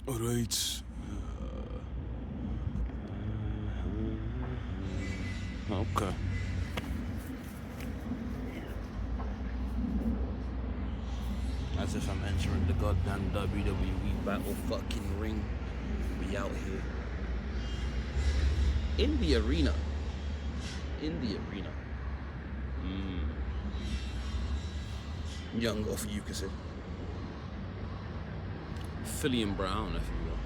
Alright. Okay. As if I'm entering the goddamn WWE battle fucking ring. We out here. In the arena. Young off you could say. Philly and Brown, if you will.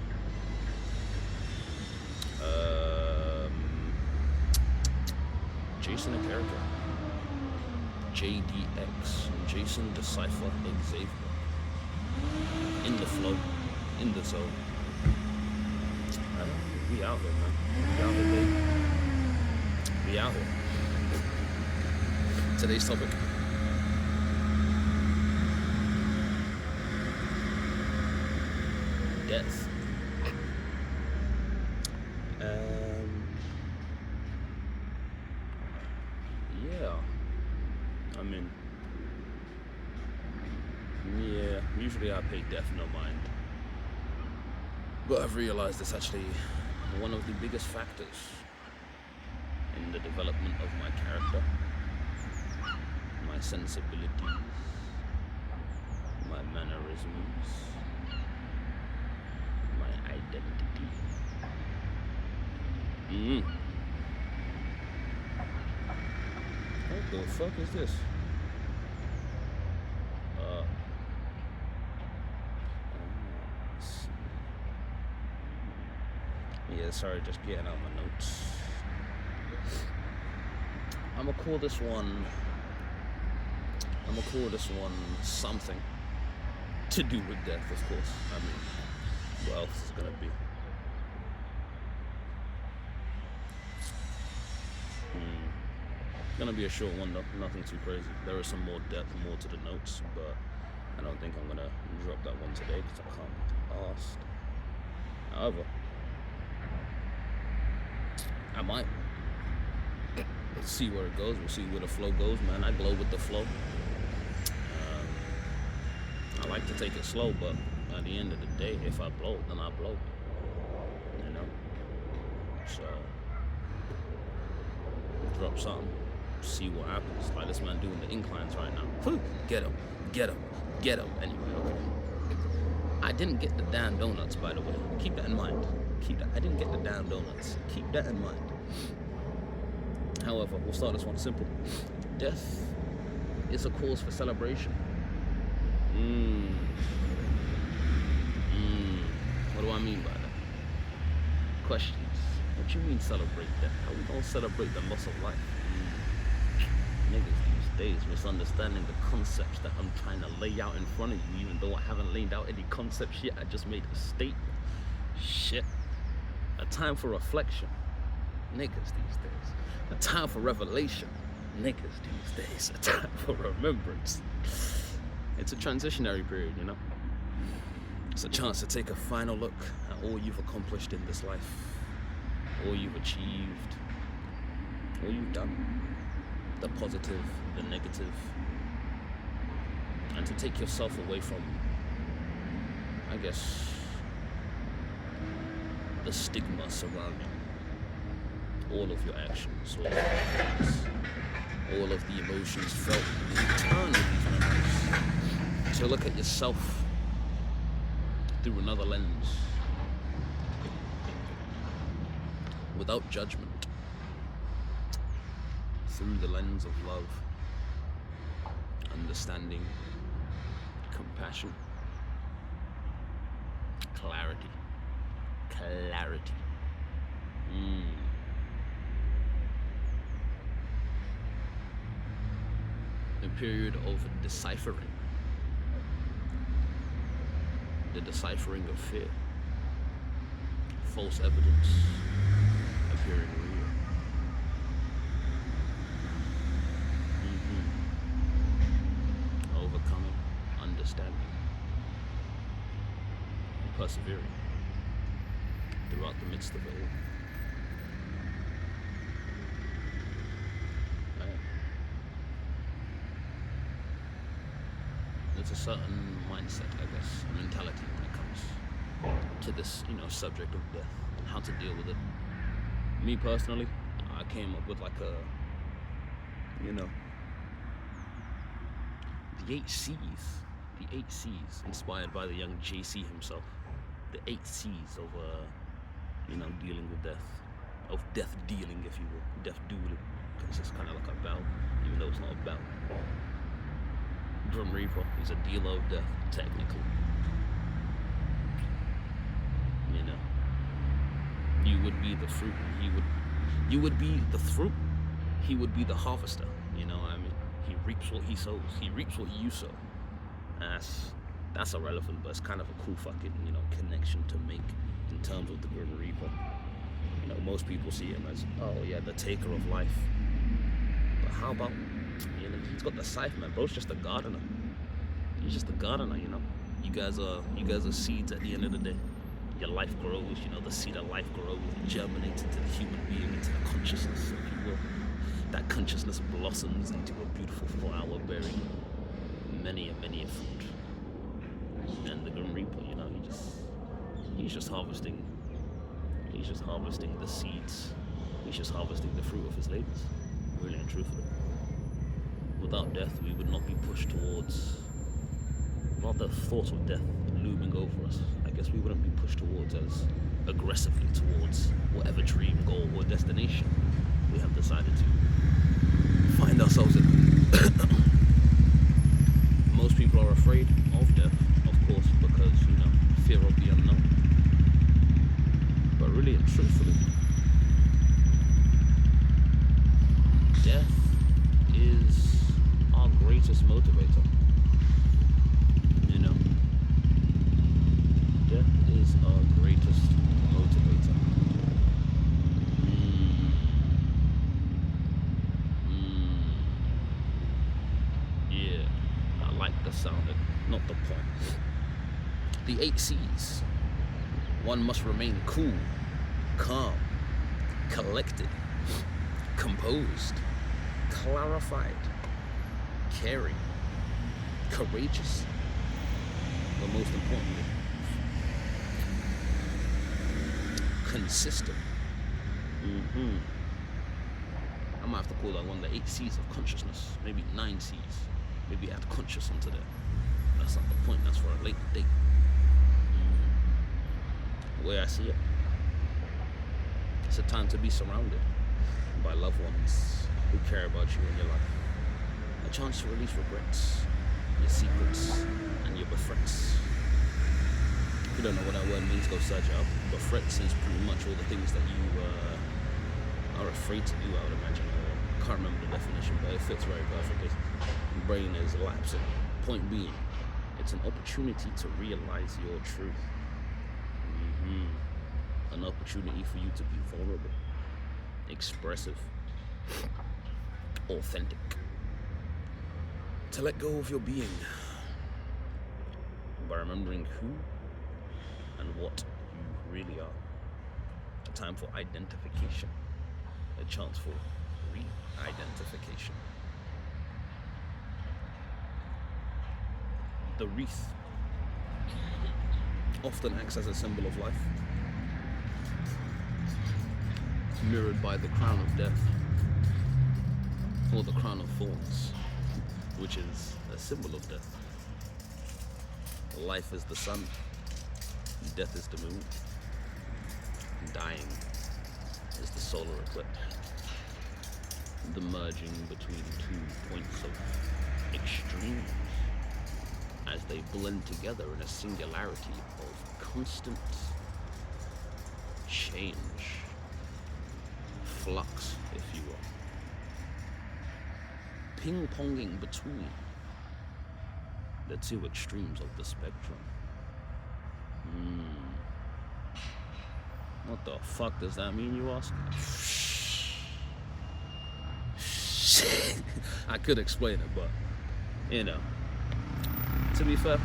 Jason America. JDX. Jason Decipher Xavier. In the flow. In the zone. We out here, man. We out here, baby. We out here. Today's topic. Death. Yeah. I mean, yeah, usually I pay death no mind. But I've realized it's actually one of the biggest factors in the development of my character, my sensibilities, my mannerisms, my identity. What the fuck is this? Yeah, sorry, just getting out my notes. I'm gonna call this one something to do with death, of course. I mean, what else is it gonna be? Gonna be a short one though, nothing too crazy. There is some more depth, more to the notes, but I don't think I'm gonna drop that one today because I can't be asked. However, I might. Let's see where it goes. We'll see where the flow goes, man. I glow with the flow. I like to take it slow, but at the end of the day, if I blow, then I blow. You know? So, drop something, see what happens. Like this man doing the inclines right now. Get him, get him, get him. Anyway, okay. I didn't get the damn donuts, by the way. Keep that in mind. I didn't get the damn donuts. Keep that in mind. However, we'll start this one simple. Death is a cause for celebration. What do I mean by that? Questions. What do you mean celebrate death? How we gonna celebrate the loss of life? Niggas these days misunderstanding the concepts that I'm trying to lay out in front of you, even though I haven't laid out any concepts yet. I just made a statement. Shit. A time for reflection. Niggas these days. A time for revelation. Niggas these days. A time for remembrance. It's a transitionary period, you know? It's a chance to take a final look at all you've accomplished in this life. All you've achieved. All you've done. The positive, the negative. And to take yourself away from, I guess, the stigma surrounding all of your actions, all of your feelings, all of the emotions felt in return of these memories. To look at yourself through another lens, without judgment, through the lens of love, understanding, compassion, clarity. A period of deciphering. The deciphering of fear. False evidence appearing real. Overcoming, understanding, and persevering throughout the midst of it all. It's a certain mindset, I guess, a mentality when it comes to this, subject of death and how to deal with it. Me personally, I came up with like the 8 C's, inspired by the young JC himself. The 8 C's of, dealing with death, of death dealing, if you will, death dueling, because it's kind of like a bell, even though it's not a bell. Grim Reaper is a dealer of death, technically. You would be the fruit, you would be the fruit, he would be the harvester, He reaps what he sows, he reaps what you sow. That's irrelevant, but it's kind of a cool fucking, connection to make in terms of the Grim Reaper. Most people see him as, oh yeah, the taker of life. But how about, he's got the scythe, man. Bro's just a gardener. He's just a gardener, You guys are seeds at the end of the day. Your life grows, the seed of life grows, germinates into the human being, into the consciousness, if you will. That consciousness blossoms into a beautiful flower bearing many a fruit. And the Grim Reaper, he's just harvesting the seeds. He's just harvesting the fruit of his labors, really and truthfully. Without death, we would not be pushed towards, not the thought of death looming over us. I guess we wouldn't be pushed towards as aggressively towards whatever dream, goal, or destination we have decided to find ourselves in. Most people are afraid of death, of course, because, fear of the unknown. But really and truthfully, death is our greatest motivator. Death is our greatest motivator. Yeah, I like the sound, not the point. The 8 C's. One must remain cool, calm, collected, composed, clarified, caring, courageous, but most importantly, consistent. I might have to call that one the 8 C's of consciousness, maybe 9 C's. Maybe add conscious onto there. That's not the point, that's for a later date. The way I see it, it's a time to be surrounded by loved ones who care about you in your life. A chance to release regrets, your secrets, and your befrets. If you don't know what that word means, go search it up. Befrets is pretty much all the things that you are afraid to do, I would imagine. I can't remember the definition, but it fits very perfectly. Your brain is lapsing. Point being, it's an opportunity to realize your truth. An opportunity for you to be vulnerable, expressive, authentic, to let go of your being by remembering who and what you really are. A time for identification, a chance for re-identification. The wreath often acts as a symbol of life, mirrored by the crown of death, or the crown of thorns, which is a symbol of death. Life is the sun, death is the moon, dying is the solar eclipse, the merging between 2 points of extremes as they blend together in a singularity of constant change, flux, if you will, ping-ponging between the 2 extremes of the spectrum. What the fuck does that mean, you ask? I could explain it, but, to be fair,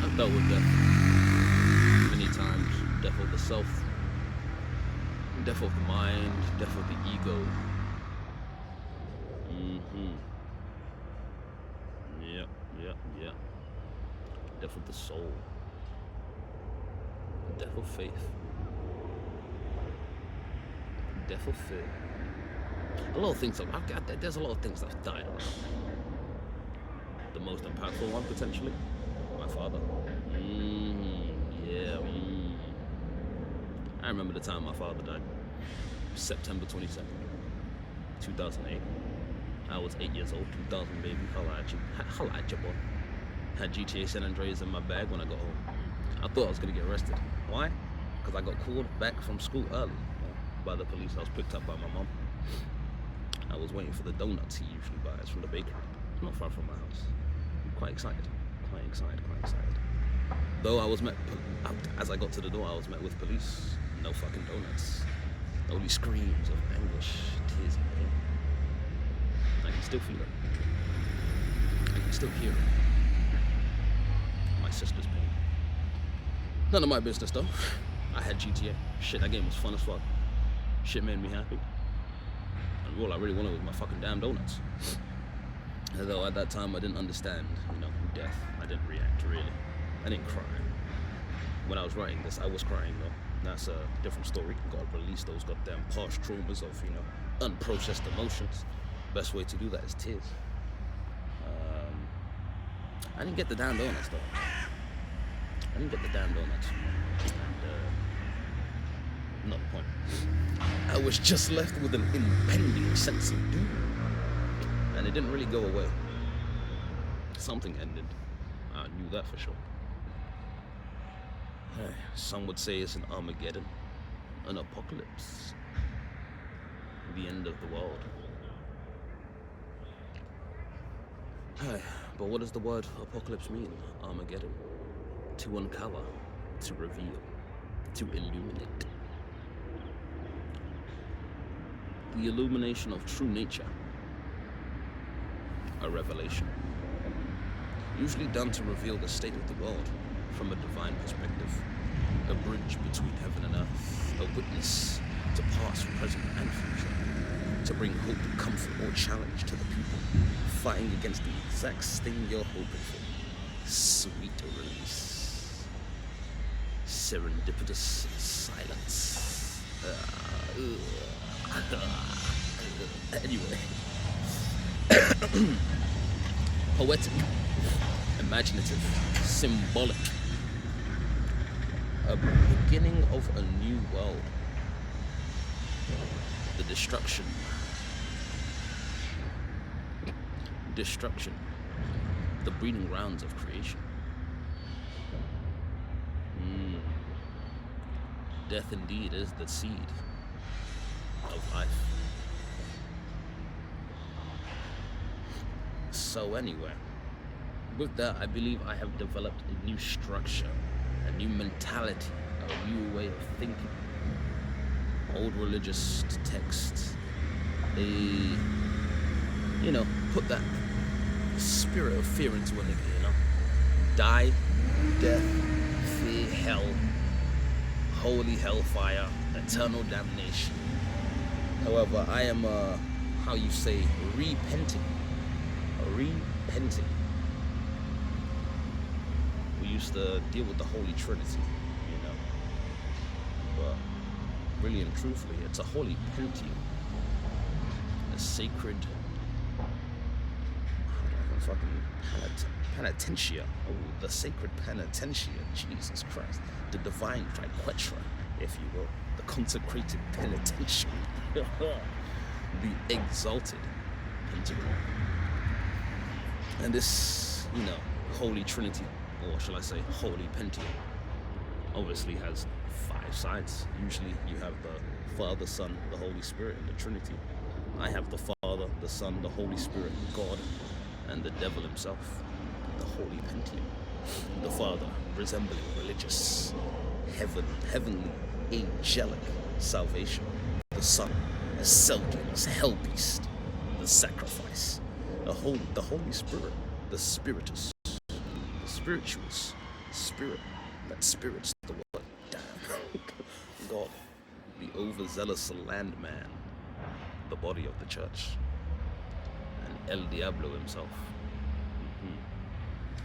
I've dealt with death many times. Death of the self, death of the mind, death of the ego. Yep. Death of the soul. Death of faith. Death of fear. A lot of things there's a lot of things that have died around me. The most impactful one, potentially, my father. I remember the time my father died. September 22nd, 2008. I was 8 years old, 2000 baby. Holla at you, boy. Had GTA San Andreas in my bag when I got home. I thought I was gonna get arrested. Why? Because I got called back from school early by the police. I was picked up by my mom. I was waiting for the donuts he usually buys from the bakery, not far from my house. Quite excited. Though I was met, as I got to the door, I was met with police. No fucking donuts. Only screams of anguish, tears and pain. I can still feel it. I can still hear it. My sister's pain. None of my business though. I had GTA. Shit, that game was fun as fuck. Shit made me happy. And all I really wanted was my fucking damn donuts. Although at that time I didn't understand, death. I didn't react really. I didn't cry. When I was writing this, I was crying though. That's a different story. Gotta release those goddamn past traumas of, unprocessed emotions. Best way to do that is tears. I didn't get the damn donuts though. And not the point. I was just left with an impending sense of doom. And it didn't really go away. Something ended. I knew that for sure. Some would say it's an Armageddon, an apocalypse, the end of the world. But what does the word apocalypse mean? Armageddon. To uncover, to reveal, to illuminate. The illumination of true nature. A revelation. Usually done to reveal the state of the world from a divine perspective. A bridge between heaven and earth. A witness to past, present, and future. To bring hope, comfort, or challenge to the people fighting against the exact thing you're hoping for. Sweet release. Serendipitous silence. Anyway. Poetic. Imaginative. Symbolic. A beginning of a new world. The destruction. The breeding grounds of creation. Death indeed is the seed of life. So anyway, with that, I believe I have developed a new structure, a new mentality, a new way of thinking. Old religious texts, they, put that spirit of fear into a nigga, Die, death, fear, hell, holy hellfire, eternal damnation. However, I am, repenting. We used to deal with the Holy Trinity, but really and truthfully, it's a holy Pentium, a sacred penitentia. Oh, the sacred penitentia, Jesus Christ, the divine triquetra, if you will, the consecrated penitentiary, the exalted pentagram. And this, Holy Trinity, or shall I say Holy Pentium, obviously has 5 sides. Usually you have the Father, Son, the Holy Spirit, and the Trinity. I have the Father, the Son, the Holy Spirit, God, and the devil himself, the Holy Pentium. The Father, resembling religious, heavenly, angelic salvation. The Son, a selfless hell beast, the sacrifice. The Holy Spirit, the spiritus, the spirituous spirit that spirits the world. Damn. God, the overzealous landman, the body of the church, and El Diablo himself,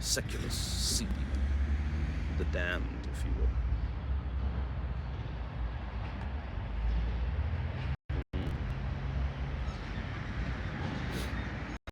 Seculus, Scipio, the damned, if you will.